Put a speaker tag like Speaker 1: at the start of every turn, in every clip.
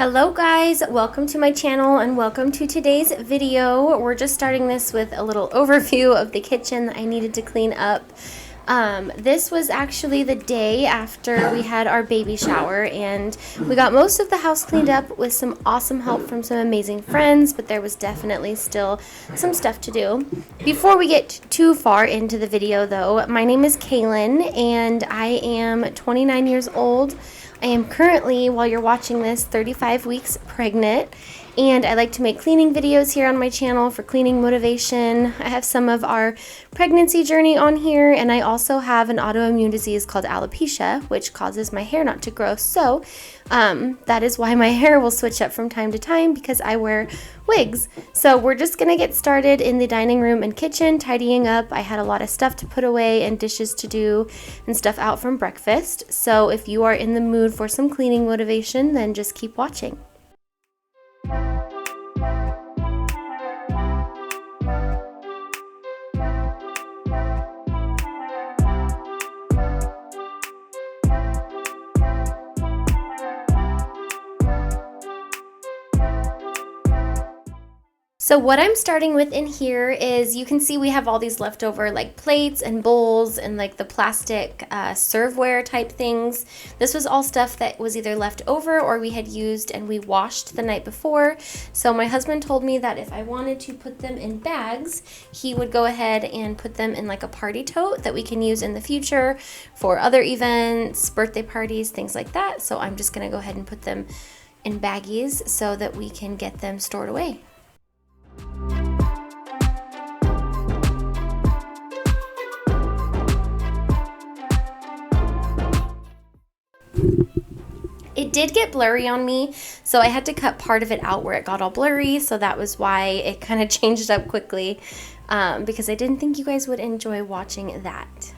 Speaker 1: Hello guys, welcome to my channel and welcome to today's video. We're just starting this with a little overview of the kitchen that I needed to clean up. This was actually the day after we had our baby shower, and we got most of the house cleaned up with some awesome help from some amazing friends, but there was definitely still some stuff to do. Before we get too far into the video though, my name is Kaylin and I am 29 years old. I am currently, while you're watching this, 35 weeks pregnant, and I like to make cleaning videos here on my channel for cleaning motivation. I have some of our pregnancy journey on here, and I also have an autoimmune disease called alopecia, which causes my hair not to grow. So that is why my hair will switch up from time to time, because I wear wigs. So we're just gonna get started in the dining room and kitchen, tidying up. I had a lot of stuff to put away and dishes to do and stuff out from breakfast. So if you are in the mood for some cleaning motivation, then just keep watching. So what I'm starting with in here is, you can see we have all these leftover like plates and bowls and like the plastic serveware type things. This was all stuff that was either left over or we had used and we washed the night before. So my husband told me that if I wanted to put them in bags, he would go ahead and put them in like a party tote that we can use in the future for other events, birthday parties, things like that. So I'm just gonna go ahead and put them in baggies so that we can get them stored away. It did get blurry on me, so I had to cut part of it out where it got all blurry, so that was why it kind of changed up quickly, because I didn't think you guys would enjoy watching that.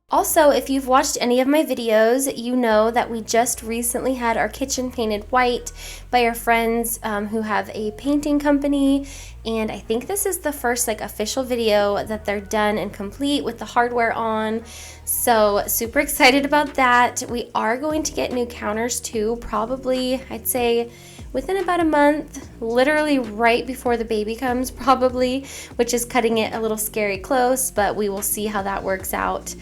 Speaker 1: Also, if you've watched any of my videos, you know that we just recently had our kitchen painted white by our friends who have a painting company, and I think this is the first like official video that they're done and complete with the hardware on. So super excited about that. We are going to get new counters too, probably I'd say within about a month, literally right before the baby comes probably, which is cutting it a little scary close, but we will see how that works out.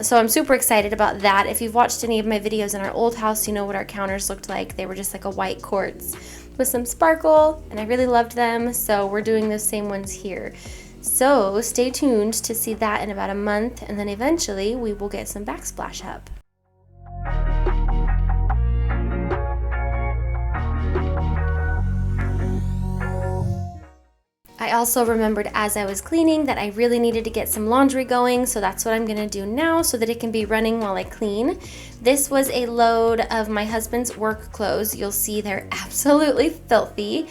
Speaker 1: So I'm super excited about that. If you've watched any of my videos in our old house, you know what our counters looked like. They were just like a white quartz with some sparkle, and I really loved them, so we're doing those same ones here. So stay tuned to see that in about a month, and then eventually we will get some backsplash up. I also remembered as I was cleaning that I really needed to get some laundry going, so that's what I'm gonna do now so that it can be running while I clean. This was a load of my husband's work clothes. You'll see they're absolutely filthy.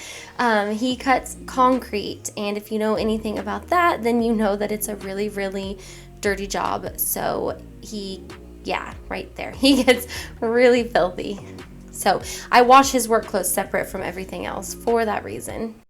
Speaker 1: He cuts concrete, and if you know anything about that, then you know that it's a really, really dirty job. So yeah, right there. He gets really filthy. So I wash his work clothes separate from everything else for that reason.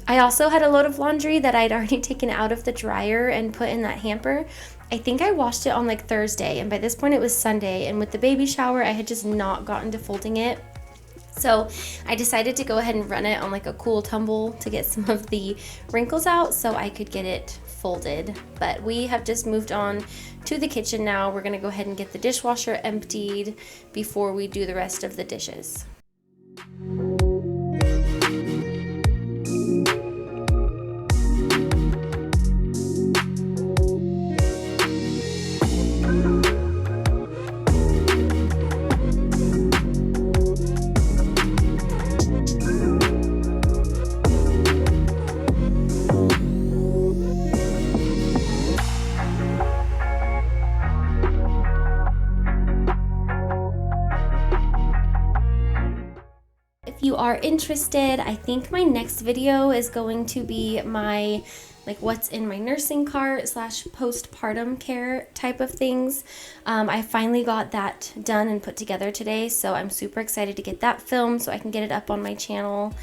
Speaker 1: I also had a load of laundry that I'd already taken out of the dryer and put in that hamper. I think I washed it on like Thursday, and by this point it was Sunday, and with the baby shower I had just not gotten to folding it. So I decided to go ahead and run it on like a cool tumble to get some of the wrinkles out so I could get it folded. But we have just moved on to the kitchen now. We're gonna go ahead and get the dishwasher emptied before we do the rest of the dishes. If you are interested, I think my next video is going to be my like what's in my nursing cart / postpartum care type of things. I finally got that done and put together today, so I'm super excited to get that filmed so I can get it up on my channel.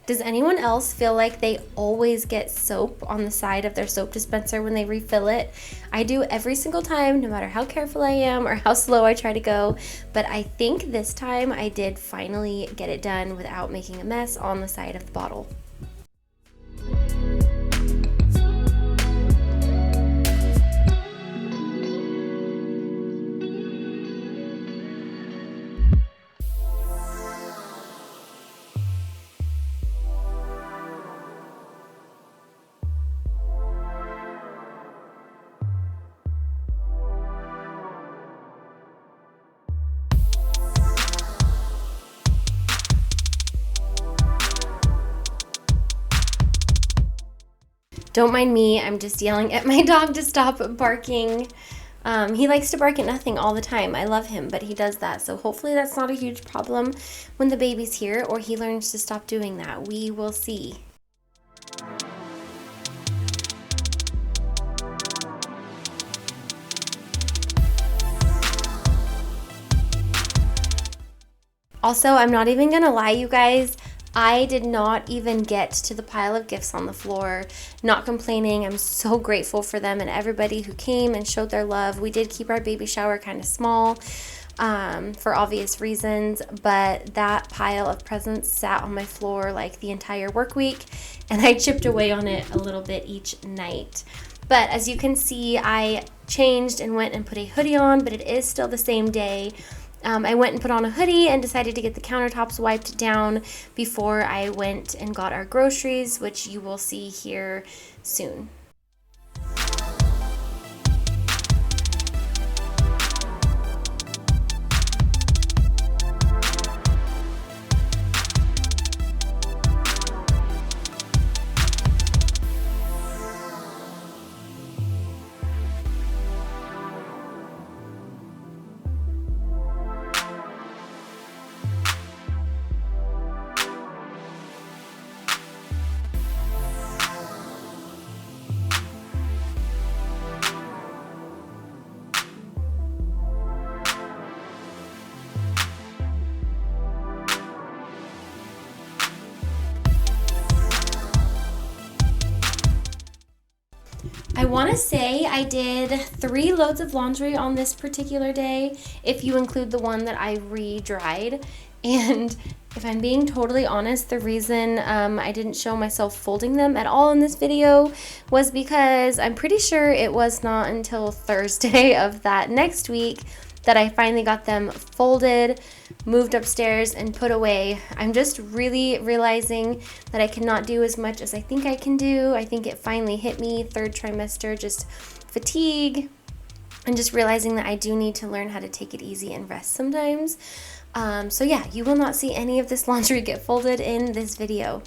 Speaker 1: Does anyone else feel like they always get soap on the side of their soap dispenser when they refill it? I do every single time, no matter how careful I am or how slow I try to go, but I think this time I did finally get it done without making a mess on the side of the bottle. Don't mind me, I'm just yelling at my dog to stop barking. He likes to bark at nothing all the time. I love him, but he does that. So hopefully that's not a huge problem when the baby's here, or he learns to stop doing that. We will see. Also, I'm not even gonna lie, you guys. I did not even get to the pile of gifts on the floor. Not complaining. I'm so grateful for them and everybody who came and showed their love. We did keep our baby shower kind of small for obvious reasons, but that pile of presents sat on my floor like the entire work week, and I chipped away on it a little bit each night. But as you can see, I changed and went and put a hoodie on, but it is still the same day. I went and put on a hoodie and decided to get the countertops wiped down before I went and got our groceries, which you will see here soon. I want to say I did 3 loads of laundry on this particular day, if you include the one that I re-dried. And if I'm being totally honest, the reason I didn't show myself folding them at all in this video was because I'm pretty sure it was not until Thursday of that next week that I finally got them folded, moved upstairs, and put away. I'm just really realizing that I cannot do as much as I think I can do. I think it finally hit me, third trimester, just fatigue, and just realizing that I do need to learn how to take it easy and rest sometimes. So yeah, you will not see any of this laundry get folded in this video.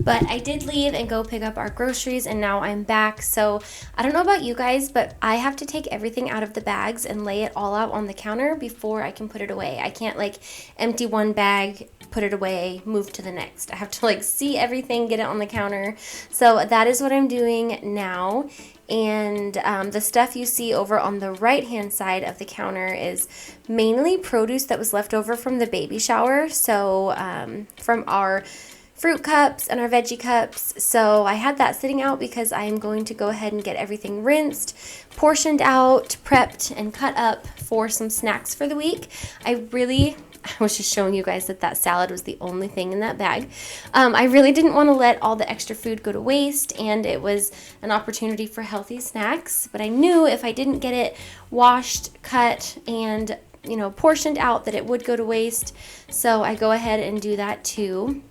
Speaker 1: But I did leave and go pick up our groceries, and now I'm back. So I don't know about you guys, but I have to take everything out of the bags and lay it all out on the counter before I can put it away. I can't like empty one bag, put it away, move to the next. I have to like see everything, get it on the counter. So that is what I'm doing now. And the stuff you see over on the right hand side of the counter is mainly produce that was left over from the baby shower. So from our fruit cups and our veggie cups. So I had that sitting out because I am going to go ahead and get everything rinsed, portioned out, prepped, and cut up for some snacks for the week. I was just showing you guys that salad was the only thing in that bag. I really didn't want to let all the extra food go to waste, and it was an opportunity for healthy snacks. But I knew if I didn't get it washed, cut, and portioned out, that it would go to waste. So I go ahead and do that too,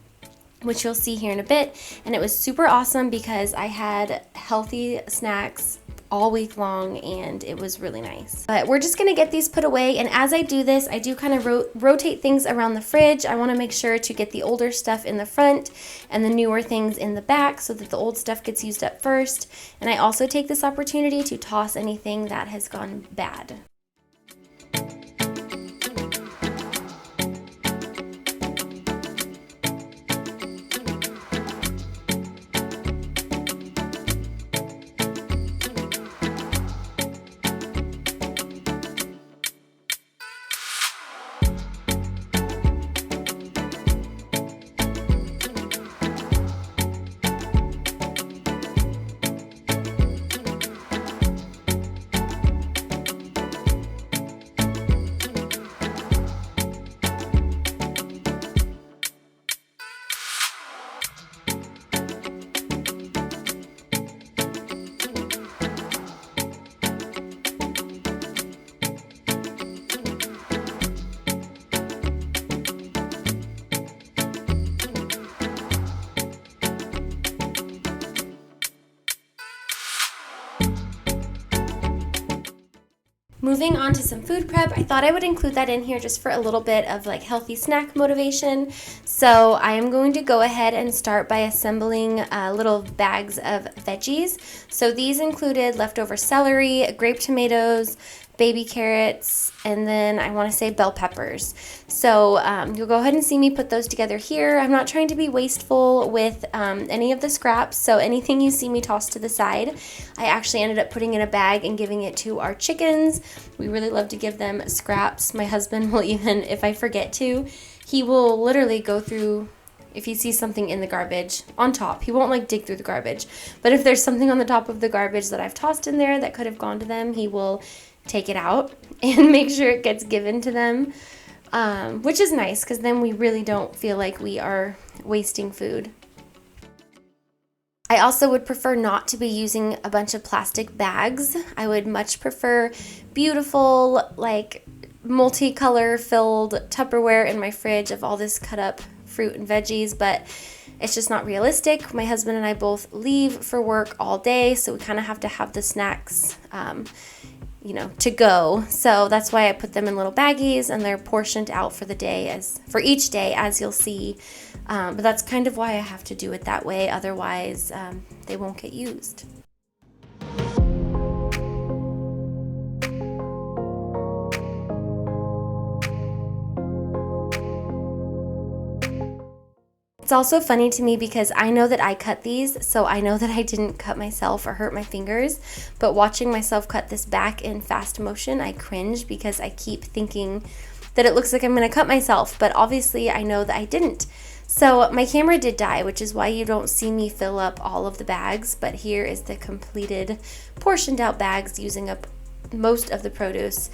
Speaker 1: which you'll see here in a bit. And it was super awesome because I had healthy snacks all week long, and it was really nice. But we're just gonna get these put away, and as I do this, I do kind of rotate things around the fridge. I wanna make sure to get the older stuff in the front and the newer things in the back so that the old stuff gets used up first. And I also take this opportunity to toss anything that has gone bad. Moving on to some food prep, I thought I would include that in here just for a little bit of like healthy snack motivation. So I am going to go ahead and start by assembling little bags of veggies. So these included leftover celery, grape tomatoes, baby carrots, and then I want to say bell peppers. So you'll go ahead and see me put those together here. I'm not trying to be wasteful with any of the scraps, so anything you see me toss to the side, I actually ended up putting in a bag and giving it to our chickens. We really love to give them scraps. My husband will even, if I forget to, he will literally go through, if he sees something in the garbage on top, he won't like dig through the garbage, but if there's something on the top of the garbage that I've tossed in there that could have gone to them, he will take it out and make sure it gets given to them, which is nice because then we really don't feel like we are wasting food. I also would prefer not to be using a bunch of plastic bags. I would much prefer beautiful, like multicolor filled Tupperware in my fridge of all this cut up fruit and veggies, but it's just not realistic. My husband and I both leave for work all day, so we kind of have to have the snacks to go. So that's why I put them in little baggies, and they're portioned out for the day, for each day, as you'll see. But that's kind of why I have to do it that way. Otherwise, they won't get used. It's also funny to me because I know that I cut these, so I know that I didn't cut myself or hurt my fingers, but watching myself cut this back in fast motion, I cringe because I keep thinking that it looks like I'm going to cut myself, but obviously I know that I didn't. So my camera did die, which is why you don't see me fill up all of the bags, but here is the completed portioned out bags using up most of the produce.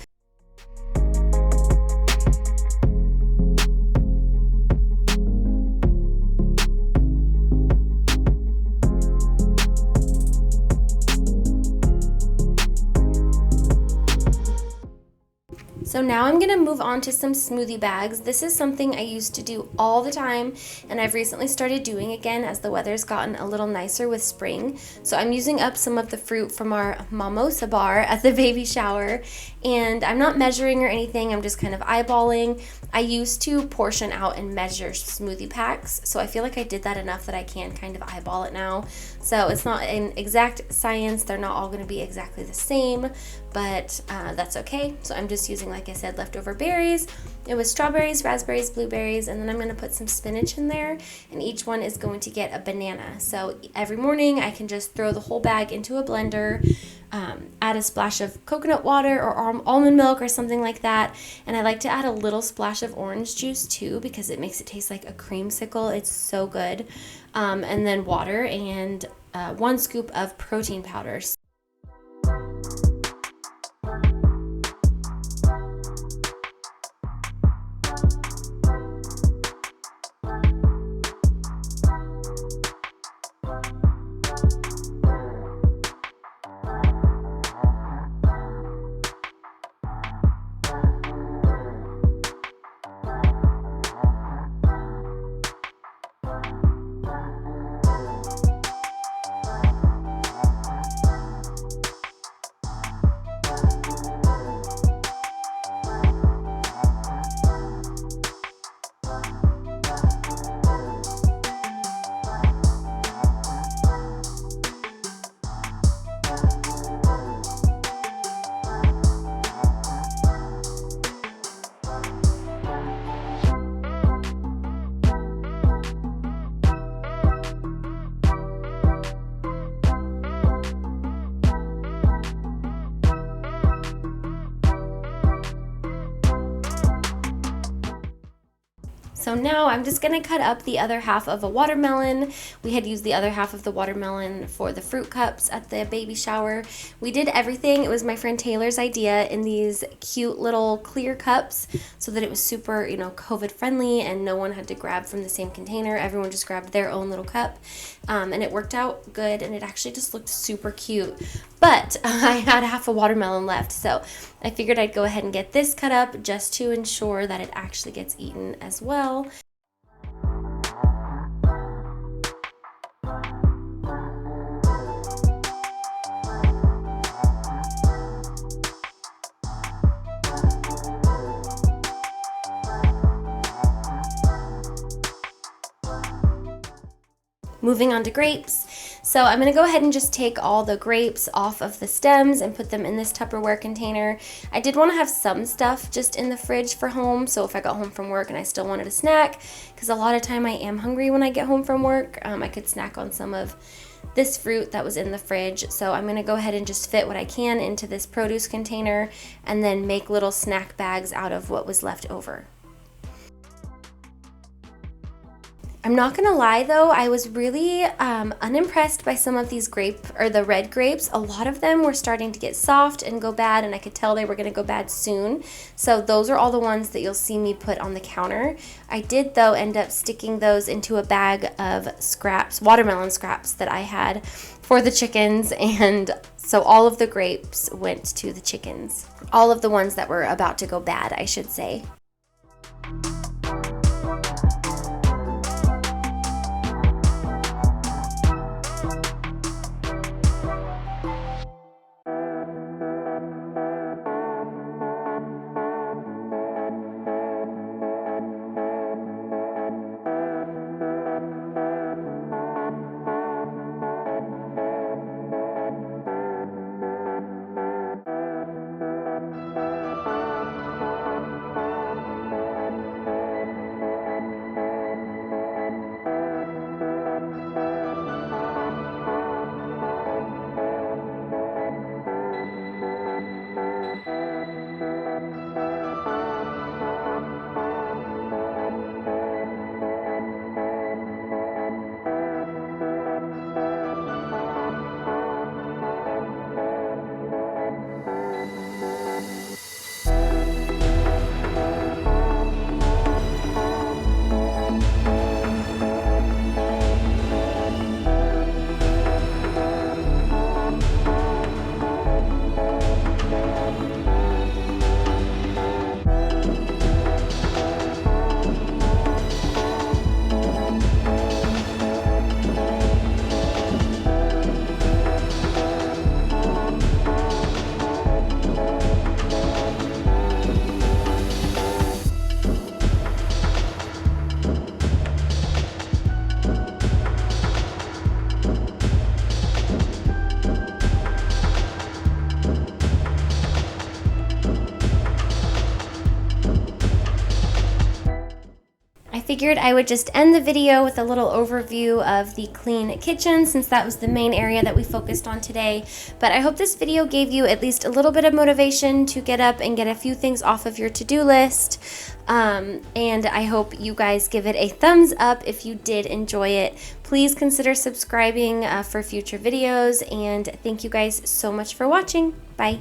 Speaker 1: So now I'm gonna move on to some smoothie bags. This is something I used to do all the time, and I've recently started doing again as the weather's gotten a little nicer with spring. So I'm using up some of the fruit from our mimosa bar at the baby shower, and I'm not measuring or anything, I'm just kind of eyeballing. I used to portion out and measure smoothie packs, so I feel like I did that enough that I can kind of eyeball it now. So it's not an exact science, they're not all gonna be exactly the same, but that's okay. So I'm just using, like I said, leftover berries. It was strawberries, raspberries, blueberries, and then I'm gonna put some spinach in there, and each one is going to get a banana. So every morning I can just throw the whole bag into a blender, add a splash of coconut water or almond milk or something like that, and I like to add a little splash of orange juice too because it makes it taste like a creamsicle. It's so good. And then water and 1 scoop of protein powder. So now I'm just gonna cut up the other half of a watermelon. We had used the other half of the watermelon for the fruit cups at the baby shower. We did everything. It was my friend Taylor's idea in these cute little clear cups so that it was super, COVID friendly and no one had to grab from the same container. Everyone just grabbed their own little cup. And it worked out good, and it actually just looked super cute. But I had half a watermelon left, so I figured I'd go ahead and get this cut up just to ensure that it actually gets eaten as well. Moving on to grapes. So I'm going to go ahead and just take all the grapes off of the stems and put them in this Tupperware container. I did want to have some stuff just in the fridge for home, so if I got home from work and I still wanted a snack, because a lot of time I am hungry when I get home from work, I could snack on some of this fruit that was in the fridge. So I'm going to go ahead and just fit what I can into this produce container and then make little snack bags out of what was left over. I'm not gonna lie though, I was really unimpressed by some of these the red grapes. A lot of them were starting to get soft and go bad, and I could tell they were gonna go bad soon. So those are all the ones that you'll see me put on the counter. I did though end up sticking those into a bag of scraps, watermelon scraps that I had for the chickens, and so all of the grapes went to the chickens. All of the ones that were about to go bad, I should say. figured I would just end the video with a little overview of the clean kitchen, since that was the main area that we focused on today. But I hope this video gave you at least a little bit of motivation to get up and get a few things off of your to-do list. And I hope you guys give it a thumbs up if you did enjoy it. Please consider subscribing for future videos, and thank you guys so much for watching. Bye.